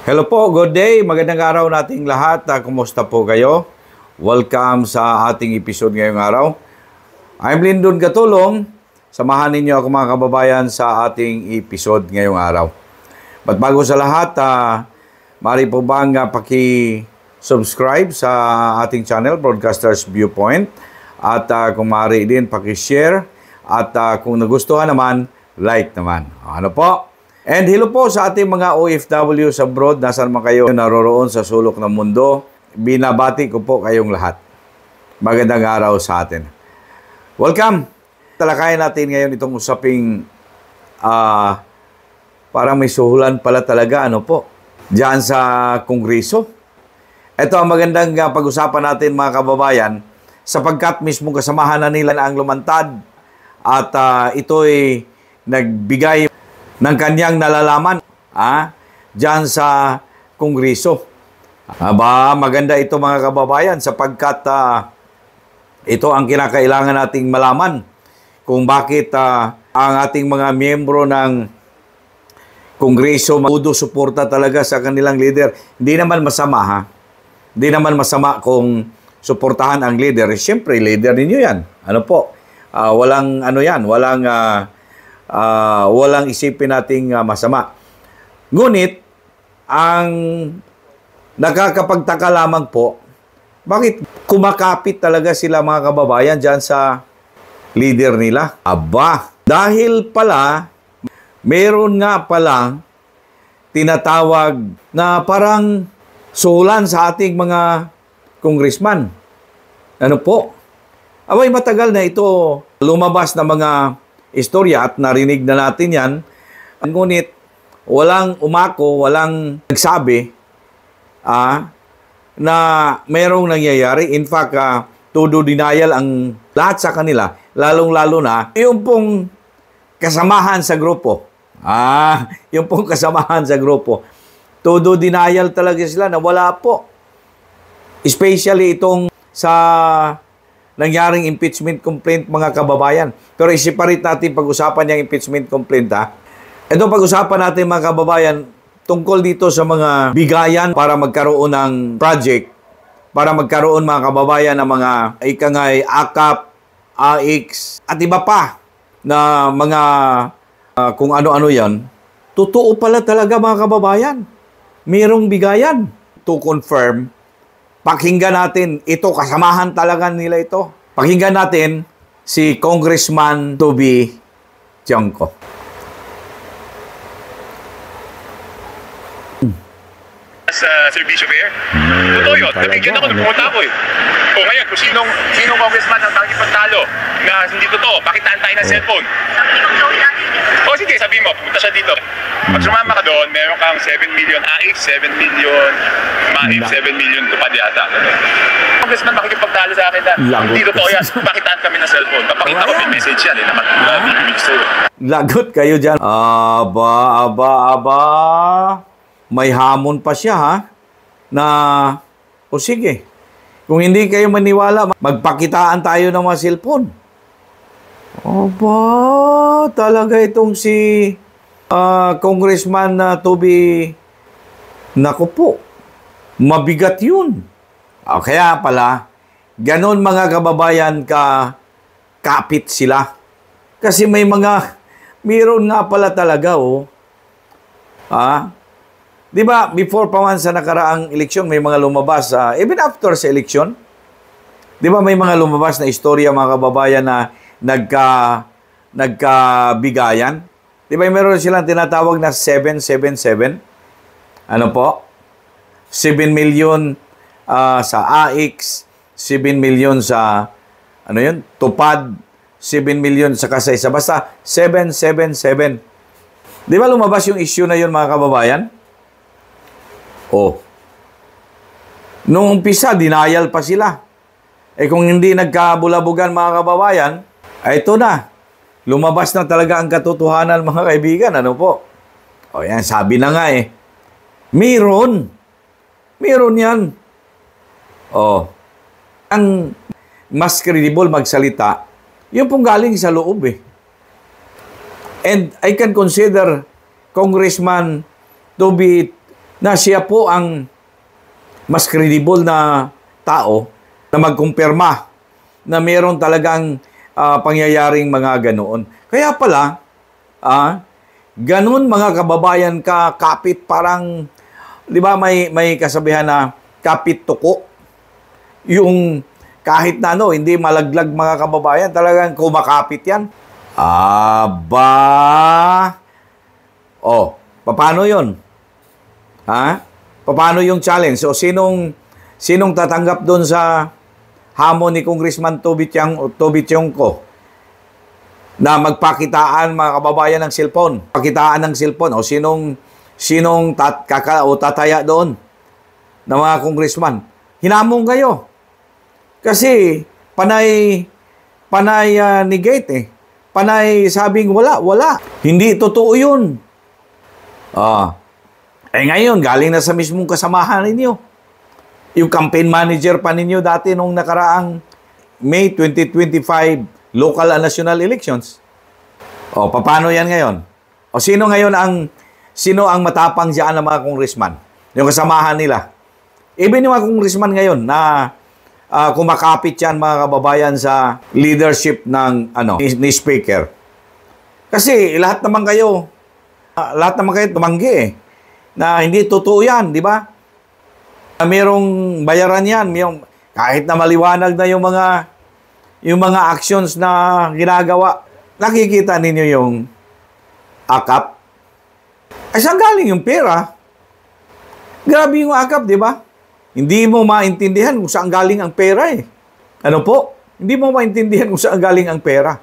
Hello po, good day. Magandang araw nating lahat. Kumusta po kayo? Welcome sa ating episode ngayong araw. I'm Lyndon Gatulong. Samahan ninyo ako mga kababayan sa ating episode ngayong araw. But bago sa lahat, maaari po bang paki-subscribe sa ating channel, Broadcasters Viewpoint. At kung maaari din, paki-share. At kung nagustuhan naman, like naman. Ano po? And hello po sa ating mga OFW sa abroad, nasaan man kayo naroroon sa sulok ng mundo. Binabati ko po kayong lahat. Magandang araw sa atin. Welcome! Talakayan natin ngayon itong usaping parang may suhulan pala talaga, ano po, diyan sa Kongreso. Ito ang magandang pag-usapan natin mga kababayan, sapagkat mismo kasamahan na nila ang lumantad at ito'y nagbigay ng kanyang nalalaman diyan sa Kongreso. Maganda ito mga kababayan sapagkat ito ang kinakailangan nating malaman kung bakit ang ating mga miyembro ng Kongreso suporta talaga sa kanilang leader. Hindi naman masama Hindi naman masama kung suportahan ang leader. Siyempre, leader ninyo yan. Ano po? Walang ano yan, walang isipin nating masama. Ngunit, ang nakakapagtaka lamang po, bakit kumakapit talaga sila mga kababayan dyan sa leader nila? Dahil pala, meron nga palang tinatawag na parang suhulan sa ating mga congressman. Ano po? Matagal na ito lumabas na mga istorya at narinig na natin yan. Ngunit walang umako, walang nagsabi na mayroong nangyayari. In fact, todo denial ang lahat sa kanila, lalong-lalo na yung pong kasamahan sa grupo. Yung pong kasamahan sa grupo. Todo denial talaga sila na wala po. Especially itong sa nangyaring impeachment complaint mga kababayan. Pero i-separate natin pag-usapan yung impeachment complaint Ito pag-usapan natin mga kababayan tungkol dito sa mga bigayan para magkaroon ng project, para magkaroon mga kababayan ng mga ikangay, AKAP, AX, at iba pa na mga kung ano-ano yan. Totoo pala talaga mga kababayan. Mayroong bigayan. To confirm, pakinggan natin, ito, kasamahan talaga nila ito. Pakinggan natin si Congressman Toby Tiangco. Sa Servicio Fair? Totoo yun. Nabigyan ako, pumunta ako O ngayon, kung sinong congressman ang tanging pagtalo na hindi totoo, pakitaan tayo ng cellphone. Sige, sabihin mo, pumunta siya dito. Pag sumama ka doon, meron kang 7 million AX, 7 million MAIF, 7 million tupad yata. Congressman, makikipagtalo sa akin na hindi totoo yan. Pakitaan kami ng cellphone. Papakita ko may message yan na makikibig sa'yo. Lagot kayo dyan. May hamon pa siya na, sige, kung hindi kayo maniwala, magpakitaan tayo ng mga cellphone. Talaga itong si Congressman Toby, naku po, mabigat yun. Kaya pala, ganon mga kababayan kapit sila. Kasi mayroon nga pala talaga, di ba, before pa man sa nakaraang eleksyon, may mga lumabas, even after sa eleksyon, di ba may mga lumabas na istorya mga kababayan na nagkabigayan? Di ba meron silang tinatawag na 777? Ano po? 7 million sa AX, 7 million sa, Tupad, 7 million sa Kasaysa. Basta 777. Di ba lumabas yung issue na yun mga kababayan? Noong umpisa, denial pa sila. Kung hindi nagkabulabugan mga kababayan, ito na. Lumabas na talaga ang katotohanan mga kaibigan. Ano po? Yan, sabi na nga Meron yan. Ang mas credible magsalita, yung pong galing sa loob And I can consider Congressman Toby na siya po ang mas credible na tao na magkumpirma na meron talagang pangyayaring mga ganoon. Kaya pala, ganun mga kababayan ka kapit, parang, di ba may kasabihan na kapit tuko. Yung kahit na hindi malaglag mga kababayan, talagang kumakapit yan. Aba! Paano yun? Paano yung challenge? So, sinong tatanggap doon sa hamon ni Congressman Toby Tiongco na magpakitaan mga kababayan ng cellphone? Pakitaan ng cellphone. O sinong tataya doon na mga congressman? Hinamon kayo. Kasi panay negate eh. Panay sabing wala. Hindi totoo yun. Ngayon, galing na sa mismong kasamahan ninyo. Yung campaign manager pa ninyo dati nung nakaraang May 2025 local and national elections. Paano yan ngayon? Sino ang matapang diyan ng mga congressman? Yung kasamahan nila. Even yung mga congressman ngayon na kumakapit yan mga kababayan sa leadership ni speaker. Kasi lahat naman kayo tumanggi eh, na hindi totoo yan, di ba? Merong bayaran yan, kahit na maliwanag na yung mga actions na ginagawa. Nakikita ninyo yung akap. Saan galing yung pera? Grabe yung akap, di ba? Hindi mo maintindihan kung saan galing ang pera eh. Ano po? Hindi mo maintindihan kung saan galing ang pera.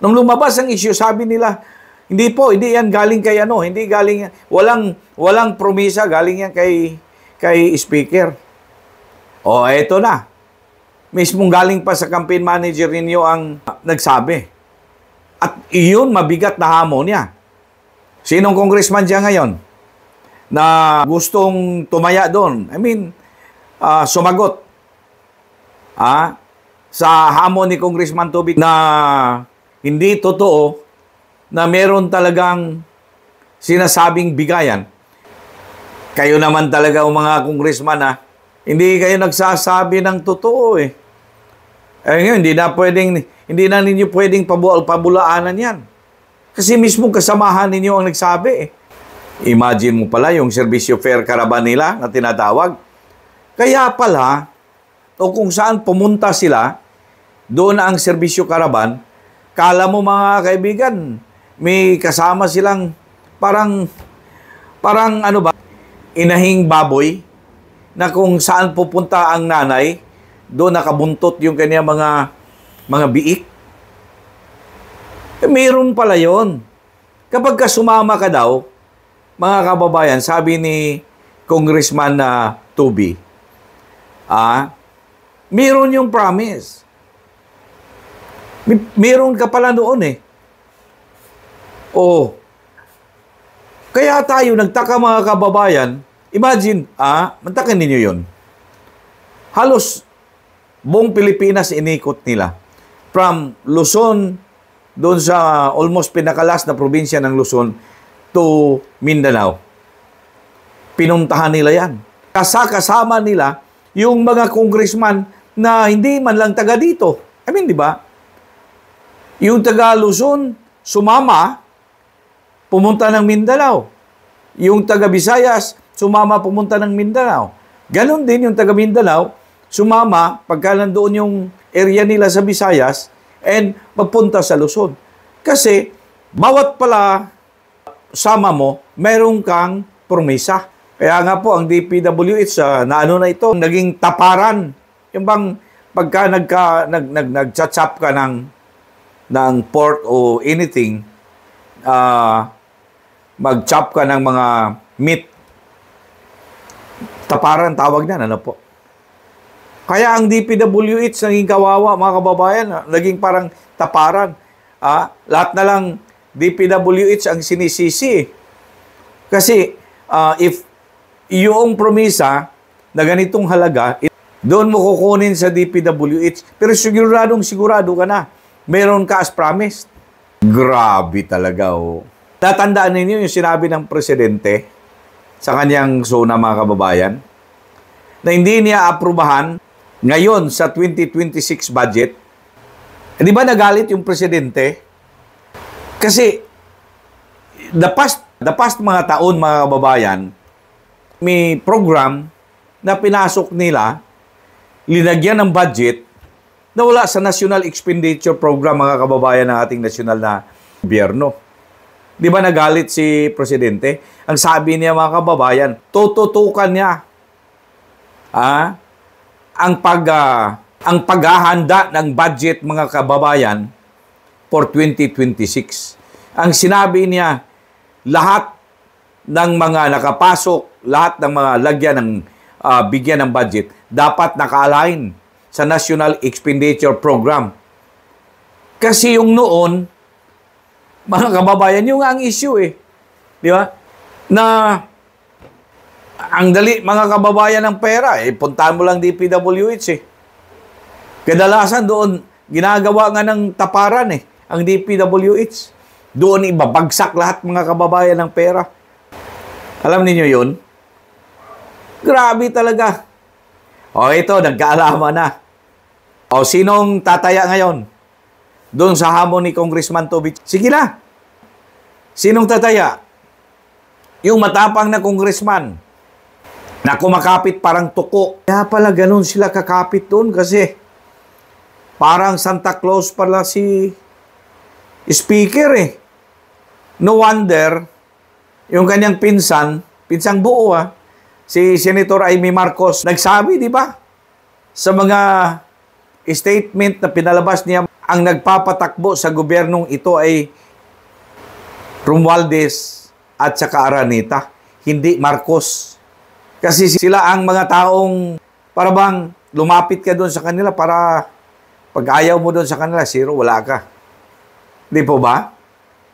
Nung lumabas ang issue, sabi nila, hindi yan galing kay hindi galing, walang promisa, galing yan kay speaker. Eto na. Mismong galing pa sa campaign manager ninyo ang nagsabi. At iyon, mabigat na hamon niya. Sinong congressman diyan ngayon na gustong tumaya doon? Sumagot sa hamon ni Congressman Toby na hindi totoo na meron talagang sinasabing bigayan. Kayo naman talaga o mga congressman hindi kayo nagsasabi ng totoo eh. Ngayon, hindi na ninyo pwedeng pabulaanan yan. Kasi mismo kasamahan ninyo ang nagsabi eh. Imagine mo pala yung Serbisyo Fair Caravan nila na tinatawag. Kaya pala, kung saan pumunta sila, doon ang Serbisyo Caravan, kala mo mga kaibigan, may kasama silang parang inahing baboy na kung saan pupunta ang nanay, doon nakabuntot yung kanya mga biik. Mayroon pala yon. Kapag sumama ka daw, mga kababayan, sabi ni Congressman Toby, mayroon yung promise. Mayroon ka pala noon eh. Kaya tayo nagtaka mga kababayan, imagine, mantakin ninyo yun. Halos buong Pilipinas inikot nila. From Luzon, doon sa almost pinakalas na probinsya ng Luzon, to Mindanao. Pinuntahan nila yan. Kasama nila yung mga congressman na hindi man lang taga dito. Di ba? Yung taga Luzon, sumama, pumunta ng Mindanao. Yung taga Visayas, sumama, pumunta ng Mindanao. Ganon din yung taga Mindanao, sumama, pagka nandoon yung area nila sa Visayas, and magpunta sa Luzon. Kasi, bawat pala sama mo, meron kang promesa. Kaya nga po, ang DPWH, na ito, naging taparan. Yung bang, pagka nag-chat-chap ka ng pork o anything, mag-chop ka ng mga meat. Taparan, tawag na, po. Kaya ang DPWH, naging kawawa, mga kababayan, naging parang taparan. Lahat na lang DPWH ang sinisisi. Kasi, if yung promisa na ganitong halaga, doon mo kukunin sa DPWH, pero sigurado ka na, meron ka as promised. Grabe talaga, Tatandaan ninyo yung sinabi ng presidente sa kanyang zona, mga kababayan, na hindi niya aprubahan ngayon sa 2026 budget. Di ba nagalit yung presidente? Kasi the past mga taon, mga kababayan, may program na pinasok nila, linagyan ng budget na wala sa National Expenditure Program, mga kababayan, ng ating nasyonal na gobyerno. Di ba nagalit si presidente? Ang sabi niya, mga kababayan, tututukan niya ang paghahanda ng budget, mga kababayan, for 2026. Ang sinabi niya, lahat ng mga nakapasok, lahat ng mga lagyan ng bigyan ng budget, dapat naka-align sa National Expenditure Program. Kasi yung noon, mga kababayan, yung ang issue di ba? Na ang dali, mga kababayan, ng pera, puntahan mo lang DPWH Kadalasan doon, ginagawa nga ng taparan ang DPWH. Doon ibabagsak lahat, mga kababayan, ng pera. Alam niyo yun? Grabe talaga. Ito, nagkaalaman na. Sinong tataya ngayon? Doon sa hamon ni Congressman Toby. Sige na. Sinong tataya? Yung matapang na congressman na kumakapit parang tuko. Kaya pala ganun sila kakapit doon kasi parang Santa Claus pala si speaker No wonder, yung kanyang pinsang buo si Senator Amy Marcos, nagsabi, di ba? Sa mga statement na pinalabas niya, ang nagpapatakbo sa gobyernong ito ay Romualdez at saka Araneta, hindi Marcos. Kasi sila ang mga taong para bang lumapit ka doon sa kanila para pag ayaw mo doon sa kanila, zero, wala ka. Di po ba?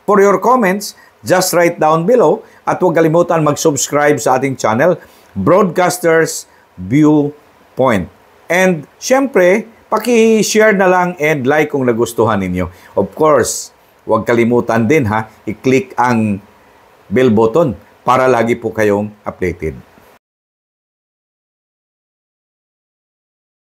For your comments, just write down below at huwag kalimutan mag-subscribe sa ating channel, Broadcasters Viewpoint. And syempre, paki-share na lang and like kung nagustuhan ninyo. Of course, huwag kalimutan din i-click ang bell button para lagi po kayong updated.